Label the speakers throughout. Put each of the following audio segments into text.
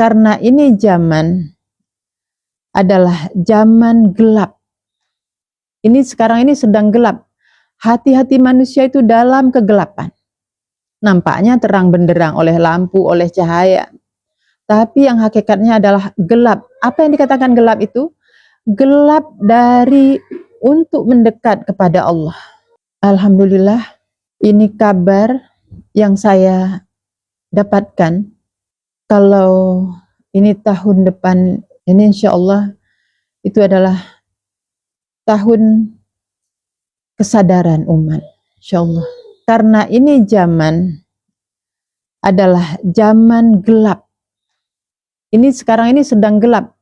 Speaker 1: Karena ini zaman adalah zaman gelap. Ini sekarang ini sedang gelap. Hati-hati manusia itu dalam kegelapan. Nampaknya terang benderang oleh lampu, oleh cahaya. Tapi yang hakikatnya adalah gelap. Apa yang dikatakan gelap itu? Gelap dari untuk mendekat kepada Allah. Alhamdulillah, ini kabar yang saya dapatkan. Kalau ini tahun depan, ini insya Allah itu adalah tahun kesadaran umat, insya Allah. Karena ini zaman adalah zaman gelap. Ini sekarang ini sedang gelap.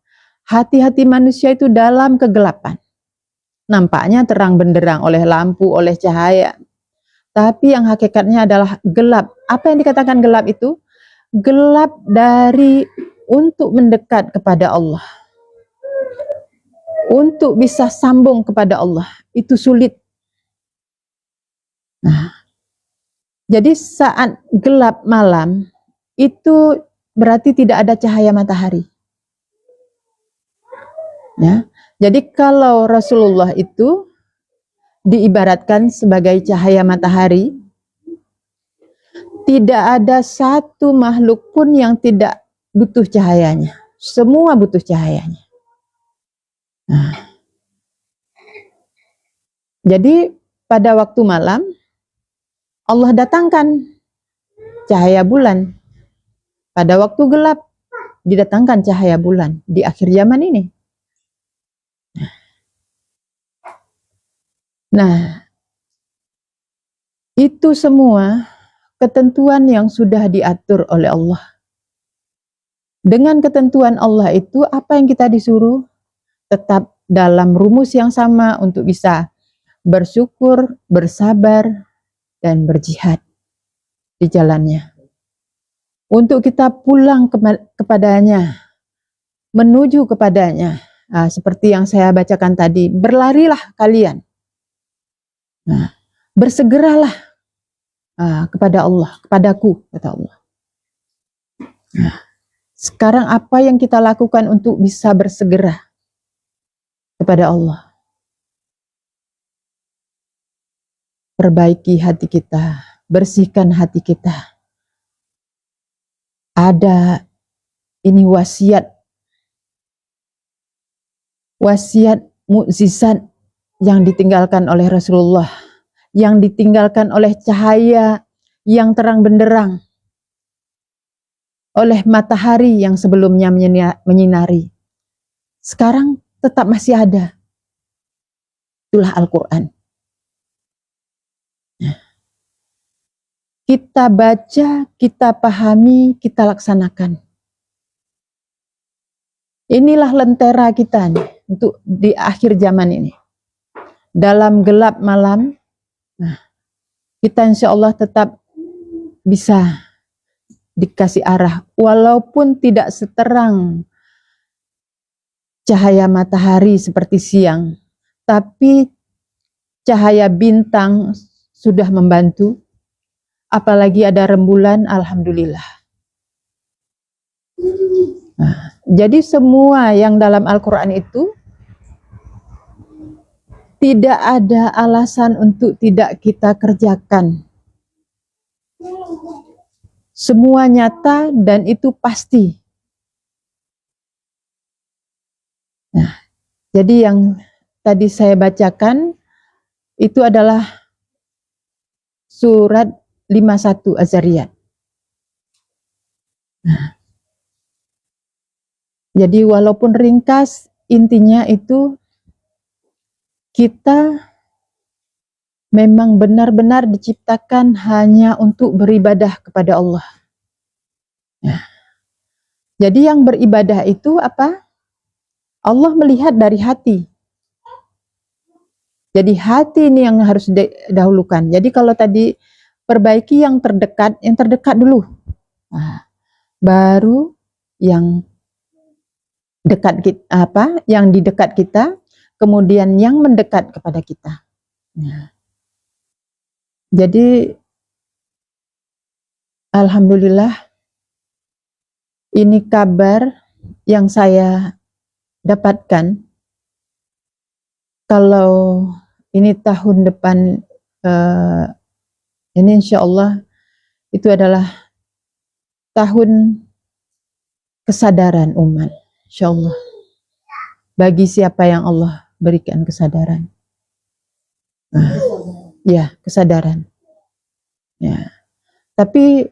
Speaker 1: Hati-hati manusia itu dalam kegelapan. Nampaknya terang benderang oleh lampu, oleh cahaya. Tapi yang hakikatnya adalah gelap. Apa yang dikatakan gelap itu? Gelap dari untuk mendekat kepada Allah. Untuk bisa sambung kepada Allah. Itu sulit. Nah, jadi saat gelap malam, itu berarti tidak ada cahaya matahari. Ya, jadi kalau Rasulullah itu diibaratkan sebagai cahaya matahari, tidak ada satu makhluk pun yang tidak butuh cahayanya. Semua butuh cahayanya. Nah, jadi pada waktu malam, Allah datangkan cahaya bulan. Pada waktu gelap, didatangkan cahaya bulan di akhir zaman ini. Nah, itu semua ketentuan yang sudah diatur oleh Allah. Dengan ketentuan Allah itu, apa yang kita disuruh? Tetap dalam rumus yang sama untuk bisa bersyukur, bersabar, dan berjihad di jalannya. Untuk kita pulang kepadanya, menuju kepadanya. Nah, seperti yang saya bacakan tadi, berlarilah kalian. Nah, bersegeralah kepada Allah, kepadaku, kata Allah. Nah, sekarang apa yang kita lakukan untuk bisa bersegera kepada Allah? Perbaiki hati kita, bersihkan hati kita. Ada ini wasiat mukjizat yang ditinggalkan oleh Rasulullah, yang ditinggalkan oleh cahaya yang terang benderang, oleh matahari yang sebelumnya menyinari. Sekarang tetap masih ada. Itulah Al-Quran. Kita baca, kita pahami, kita laksanakan. Inilah lentera kita nih, untuk di akhir zaman ini. Dalam gelap malam, nah, kita insya Allah tetap bisa dikasih arah. Walaupun tidak seterang cahaya matahari seperti siang, tapi cahaya bintang sudah membantu. Apalagi ada rembulan, alhamdulillah. Nah, jadi semua yang dalam Al-Quran itu tidak ada alasan untuk tidak kita kerjakan. Semua nyata dan itu pasti. Nah, jadi yang tadi saya bacakan itu adalah surat 51 Az-Zariyat. Nah, jadi walaupun ringkas, intinya itu kita memang benar-benar diciptakan hanya untuk beribadah kepada Allah. Nah, jadi yang beribadah itu apa? Allah melihat dari hati. Jadi hati ini yang harus didahulukan. Jadi kalau tadi perbaiki yang terdekat dulu. Nah, baru yang dekat kita, yang di dekat kita, kemudian yang mendekat kepada kita. Nah, jadi alhamdulillah Ini kabar yang saya dapatkan, kalau ini tahun depan, ini insya Allah itu adalah tahun kesadaran umat, insya Allah, bagi siapa yang Allah berikan kesadaran. Ya, kesadaran. Ya. Tapi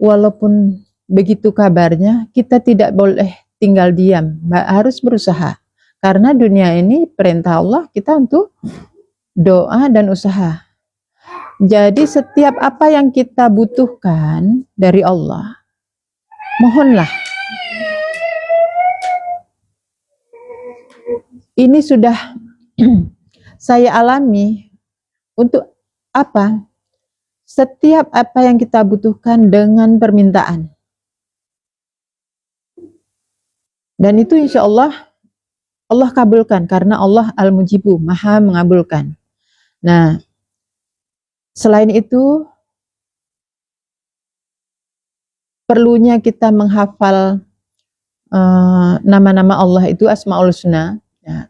Speaker 1: walaupun begitu kabarnya, kita tidak boleh tinggal diam, harus berusaha. Karena dunia ini perintah Allah kita untuk doa dan usaha. Jadi setiap apa yang kita butuhkan dari Allah, mohonlah. Ini sudah saya alami. Untuk apa? Setiap apa yang kita butuhkan dengan permintaan. Dan itu insya Allah kabulkan, karena Allah Al-Mujibu, Maha mengabulkan. Nah, selain itu, perlunya kita menghafal nama-nama Allah itu, Asmaul Husna. Ya.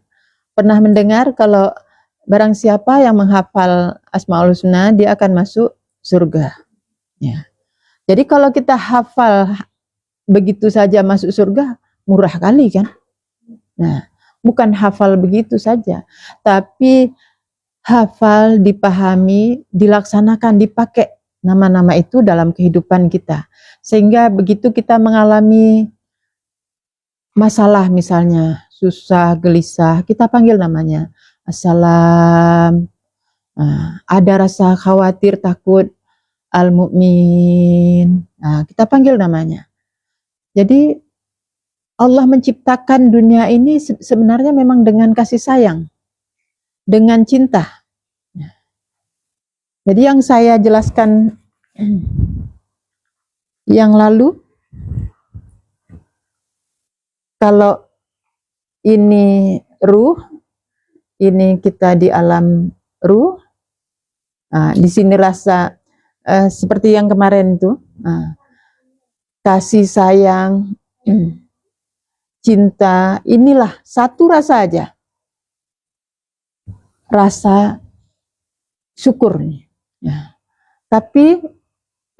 Speaker 1: Pernah mendengar kalau barang siapa yang menghafal Asmaul Husna, dia akan masuk surga. Ya. Jadi kalau kita hafal begitu saja masuk surga, murah kali kan? Nah, bukan hafal begitu saja, tapi hafal, dipahami, dilaksanakan, dipakai nama-nama itu dalam kehidupan kita. Sehingga begitu kita mengalami masalah, misalnya susah, gelisah, kita panggil namanya. Assalam. Ada rasa khawatir, takut, Al-Mu'min. Kita panggil namanya. Jadi Allah menciptakan dunia ini sebenarnya memang dengan kasih sayang, dengan cinta. Jadi yang saya jelaskan yang lalu, kalau ini ruh, ini kita di alam ruh. Di sini rasa seperti yang kemarin itu, kasih sayang, cinta, inilah satu rasa aja, rasa syukur. Ya. Tapi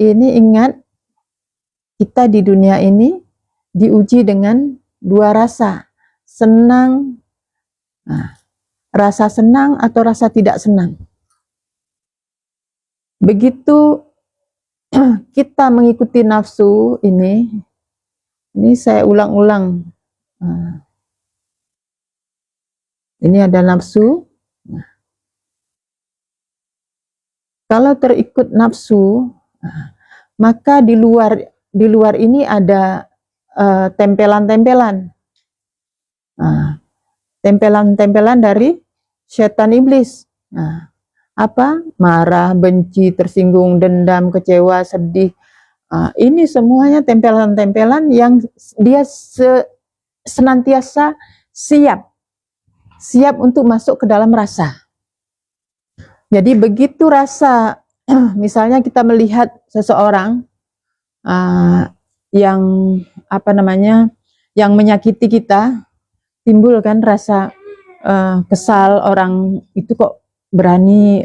Speaker 1: ini ingat, kita di dunia ini diuji dengan dua rasa, senang, rasa senang atau rasa tidak senang. Begitu kita mengikuti nafsu ini saya ulang-ulang. Ini ada nafsu. Kalau terikut nafsu, maka di luar ini ada tempelan-tempelan. Tempelan-tempelan dari setan iblis. Apa? Marah, benci, tersinggung, dendam, kecewa, sedih. Ini semuanya tempelan-tempelan yang dia senantiasa siap untuk masuk ke dalam rasa. Jadi begitu rasa, misalnya kita melihat seseorang yang yang menyakiti kita, timbul kan rasa kesal, orang itu kok berani,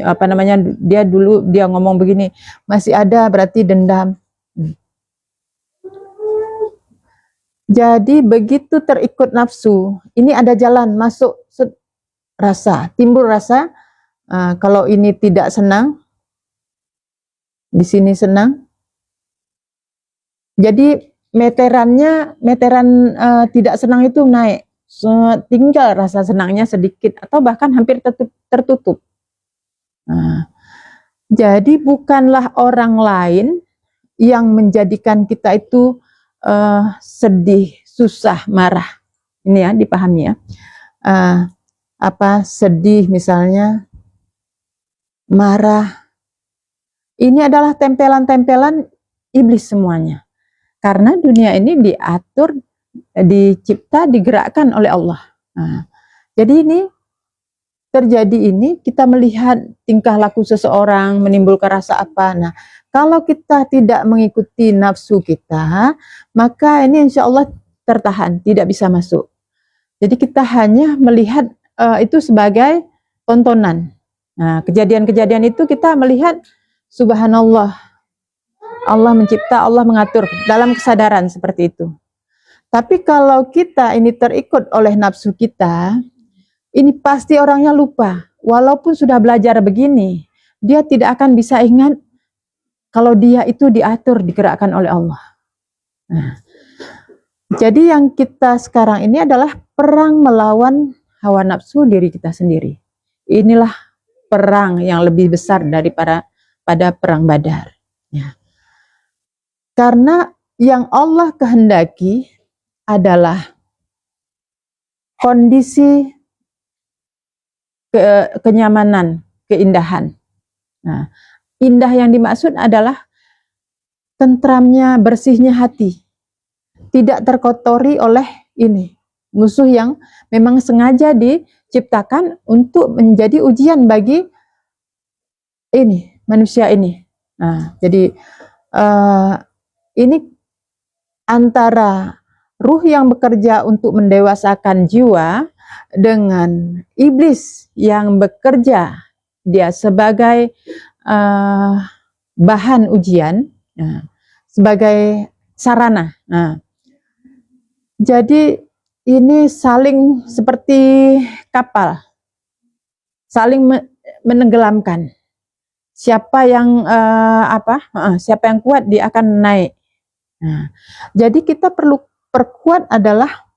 Speaker 1: dia dulu dia ngomong begini, masih ada, berarti dendam. Jadi begitu terikut nafsu, ini ada jalan masuk rasa, timbul rasa. Kalau ini tidak senang, di sini senang. Jadi meteran tidak senang itu naik, tinggal rasa senangnya sedikit atau bahkan hampir tertutup. Jadi bukanlah orang lain yang menjadikan kita itu sedih, susah, marah. Ini ya, dipahami ya. Sedih misalnya, marah. Ini adalah tempelan-tempelan iblis semuanya. Karena dunia ini diatur, dicipta, digerakkan oleh Allah. Jadi ini terjadi, ini kita melihat tingkah laku seseorang menimbulkan rasa apa. Nah, Kalau kita tidak mengikuti nafsu kita, maka ini insya Allah tertahan, tidak bisa masuk. Jadi kita hanya melihat itu sebagai tontonan. Nah, kejadian-kejadian itu kita melihat, subhanallah, Allah mencipta, Allah mengatur dalam kesadaran seperti itu. Tapi kalau kita ini terikut oleh nafsu kita, ini pasti orangnya lupa. Walaupun sudah belajar begini, dia tidak akan bisa ingat kalau dia itu diatur, digerakkan oleh Allah. Nah, jadi yang kita sekarang ini adalah perang melawan hawa nafsu diri kita sendiri. Inilah perang yang lebih besar daripada pada perang Badar. Ya. Karena yang Allah kehendaki adalah kondisi kenyamanan, keindahan. Nah, indah yang dimaksud adalah tentramnya, bersihnya hati. Tidak terkotori oleh ini. Musuh yang memang sengaja diciptakan untuk menjadi ujian bagi ini, manusia ini. Nah, jadi ini antara ruh yang bekerja untuk mendewasakan jiwa dengan iblis yang bekerja dia sebagai bahan ujian, sebagai sarana. Nah, jadi ini saling seperti kapal, saling menenggelamkan. Siapa yang siapa yang kuat dia akan naik. Nah, jadi kita perlu perkuat adalah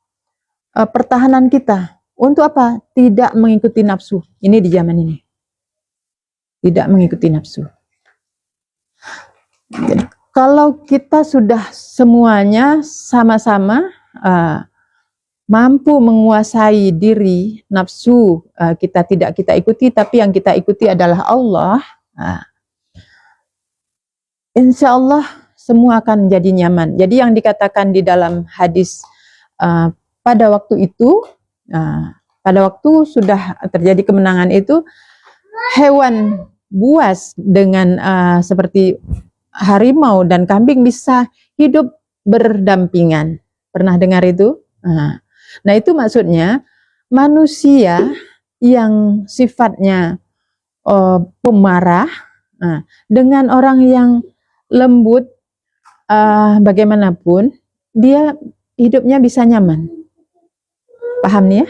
Speaker 1: pertahanan kita. Untuk apa? Tidak mengikuti nafsu. Ini di zaman ini. Tidak mengikuti nafsu. Jadi, kalau kita sudah semuanya sama-sama mampu menguasai diri, nafsu kita tidak kita ikuti, tapi yang kita ikuti adalah Allah. Insya Allah semua akan menjadi nyaman. Jadi yang dikatakan di dalam hadis pada waktu itu, pada waktu sudah terjadi kemenangan itu, hewan buas dengan seperti harimau dan kambing bisa hidup berdampingan. Pernah dengar itu? Nah itu maksudnya manusia yang sifatnya pemarah dengan orang yang lembut, bagaimanapun dia hidupnya bisa nyaman. Paham nih ya?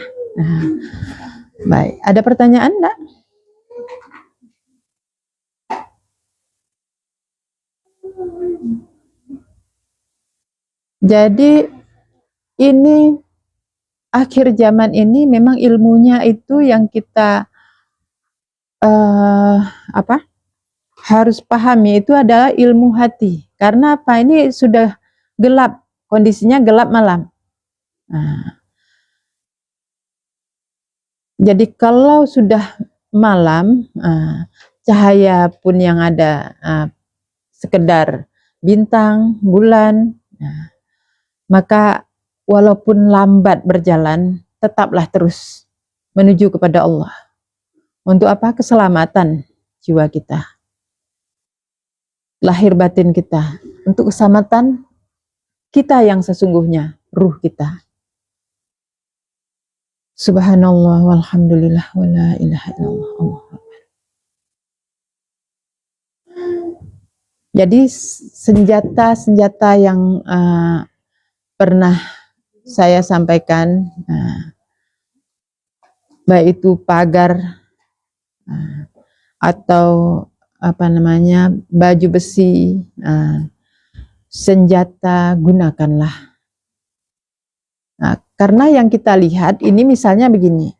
Speaker 1: Baik, ada pertanyaan enggak? Jadi ini akhir zaman ini memang ilmunya itu yang kita harus pahami itu adalah ilmu hati. Karena apa? Ini sudah gelap, kondisinya gelap malam. Jadi kalau sudah malam, cahaya pun yang ada sekedar bintang, bulan, maka walaupun lambat berjalan, tetaplah terus menuju kepada Allah. Untuk apa? Keselamatan jiwa kita, lahir batin kita, untuk keselamatan kita yang sesungguhnya, ruh kita. Subhanallah walhamdulillah wa la ilaha illallah. Jadi senjata-senjata yang pernah saya sampaikan, baik itu pagar atau baju besi, senjata, gunakanlah. Nah, karena yang kita lihat ini misalnya begini,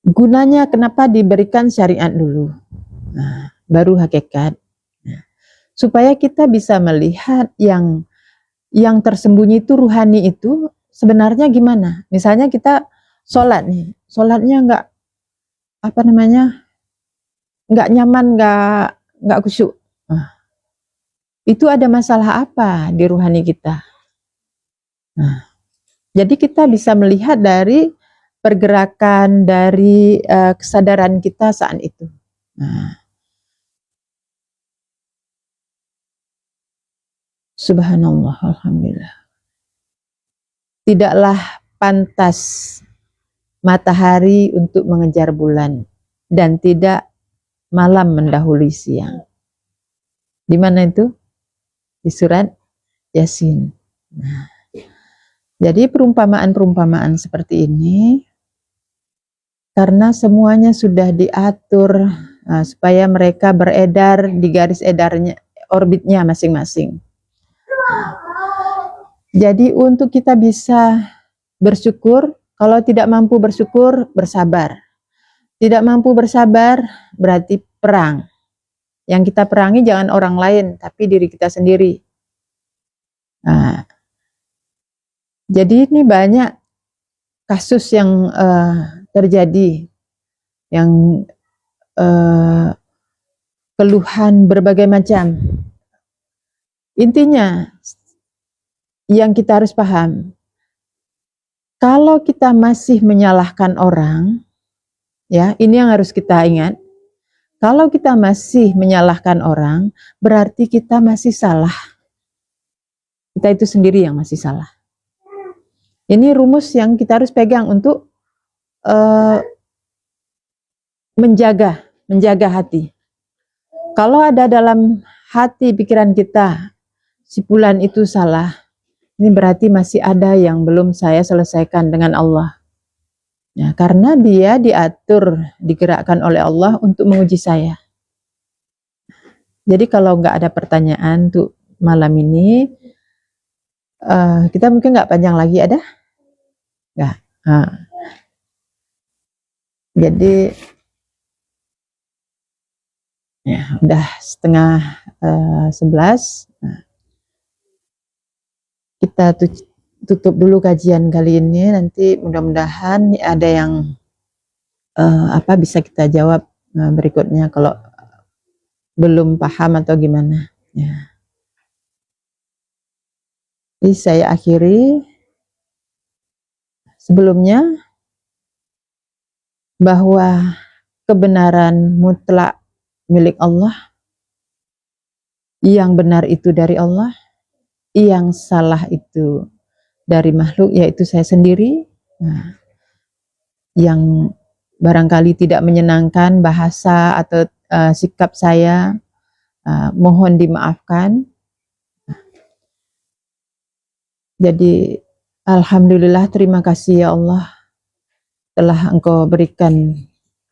Speaker 1: gunanya kenapa diberikan syariat dulu, baru hakikat, supaya kita bisa melihat yang tersembunyi itu, ruhani itu sebenarnya gimana. Misalnya kita sholat nih, sholatnya nggak nyaman, nggak khusyuk. Itu ada masalah apa di ruhani kita? Jadi kita bisa melihat dari pergerakan, dari kesadaran kita saat itu. Subhanallah, alhamdulillah. Tidaklah pantas matahari untuk mengejar bulan, dan tidak malam mendahului siang. Di mana itu? Di surat Yasin. Nah, jadi perumpamaan-perumpamaan seperti ini, karena semuanya sudah diatur supaya mereka beredar di garis edarnya, orbitnya masing-masing. Jadi untuk kita bisa bersyukur, kalau tidak mampu bersyukur, bersabar. Tidak mampu bersabar berarti perang. Yang kita perangi jangan orang lain, tapi diri kita sendiri. Nah, jadi ini banyak kasus yang terjadi, yang keluhan berbagai macam. Intinya, yang kita harus paham, kalau kita masih menyalahkan orang, ya ini yang harus kita ingat. Kalau kita masih menyalahkan orang, berarti kita masih salah. Kita itu sendiri yang masih salah. Ini rumus yang kita harus pegang untuk menjaga hati. Kalau ada dalam hati pikiran kita, si fulan itu salah, ini berarti masih ada yang belum saya selesaikan dengan Allah. Ya, karena dia diatur, digerakkan oleh Allah untuk menguji saya. Jadi kalau nggak ada pertanyaan untuk malam ini, kita mungkin nggak panjang lagi, ada? Nggak. Jadi ya udah 10:30. Kita tutup dulu kajian kali ini. Nanti mudah-mudahan ada yang bisa kita jawab berikutnya kalau belum paham atau gimana. Ya. Jadi saya akhiri. Sebelumnya, bahwa kebenaran mutlak milik Allah, yang benar itu dari Allah, yang salah itu dari makhluk, yaitu saya sendiri. Nah, yang barangkali tidak menyenangkan bahasa atau sikap saya, mohon dimaafkan. Jadi alhamdulillah, terima kasih ya Allah, telah Engkau berikan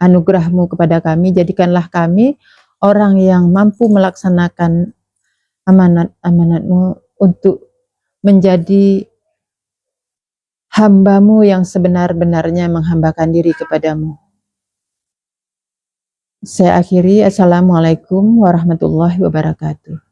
Speaker 1: anugerah-Mu kepada kami. Jadikanlah kami orang yang mampu melaksanakan amanat-Mu untuk menjadi hamba-Mu yang sebenar-benarnya menghambakan diri kepadamu. Saya akhiri. Assalamualaikum warahmatullahi wabarakatuh.